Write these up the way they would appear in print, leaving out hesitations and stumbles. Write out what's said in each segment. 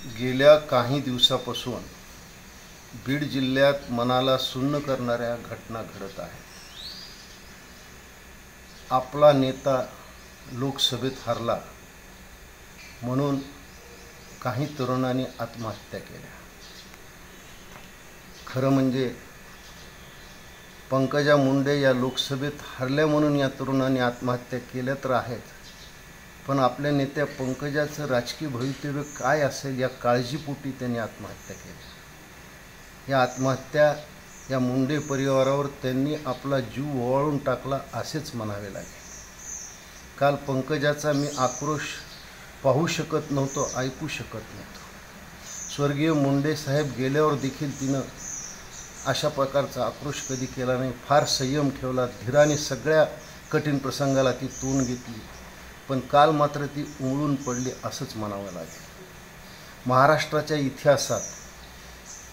गेल्या काही दिवसापासून बीड जिल्ह्यात मनाला सुन्न करणाऱ्या घटना घडत आहेत। आपला नेता लोकसभेत हरला म्हणून काही तरुणांनी आत्महत्या केल्या। खरं म्हणजे पंकजा मुंडे या लोकसभेत हरल्या म्हणून या तरुणांनी आत्महत्या केल्या तर आहेत, पण आपल्या नेत्या पंकजाचं राजकीय भवितव्य काय असेल या काळजीपोटी त्यांनी आत्महत्या केली। या आत्महत्या या मुंडे परिवारावर त्यांनी आपला जीव ओवाळून टाकला असेच म्हणावे लागेल। काल पंकजाचा मी आक्रोश पाहू शकत नव्हतो, ऐकू शकत नव्हतो। स्वर्गीय मुंडे साहेब गेल्यावर देखील तिनं अशा प्रकारचा आक्रोश कधी केला नाही। फार संयम ठेवला, धीराने सगळ्या कठीण प्रसंगाला ती तोंड घेतली, पण काल मात्र ती उमळून पडली असंच म्हणावं लागेल। महाराष्ट्राच्या इतिहासात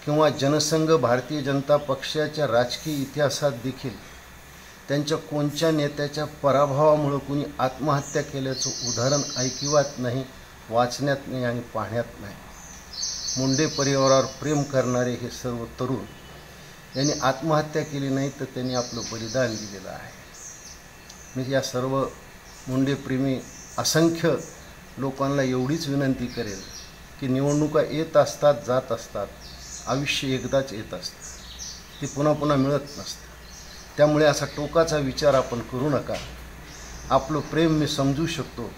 किंवा जनसंघ भारतीय जनता पक्षाच्या राजकीय इतिहासात देखील त्यांच्या कोणत्या नेत्याच्या पराभवामुळे कुणी आत्महत्या केल्याचं उदाहरण ऐकिवात नाही, वाचण्यात नाही आणि पाहण्यात नाही। मुंडे परिवारावर प्रेम करणारे हे सर्व तरुण यांनी आत्महत्या केली नाही, तर त्यांनी आपलं बलिदान दिलेलं आहे। मी या सर्व मुंडेप्रेमी असंख्य लोकांना एवढीच विनंती करेल की निवडणुका येत असतात, जात असतात, आयुष्य एकदाच येत असतं, ते पुन्हा पुन्हा मिळत नसतं। त्यामुळे असा टोकाचा विचार आपण करू नका। आपलं प्रेम मी समजू शकतो,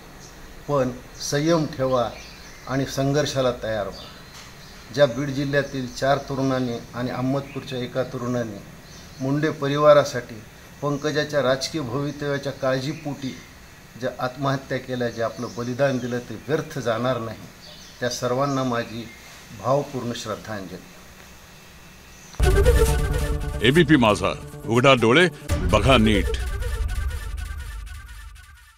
पण संयम ठेवा आणि संघर्षाला तयार व्हा। ज्या बीड जिल्ह्यातील 4 तरुणांनी आणि अहमदपूरच्या एका तरुणांनी मुंडे परिवारासाठी पंकजाच्या राजकीय भवितव्याच्या काळजीपोटी ज्या आत्महत्या केल्या, जे आपलं बलिदान दिलं, ते व्यर्थ जाणार नाही। त्या सर्वांना माझी भावपूर्ण श्रद्धांजली। एबीपी माझा, उघडा डोळे बघा नीट।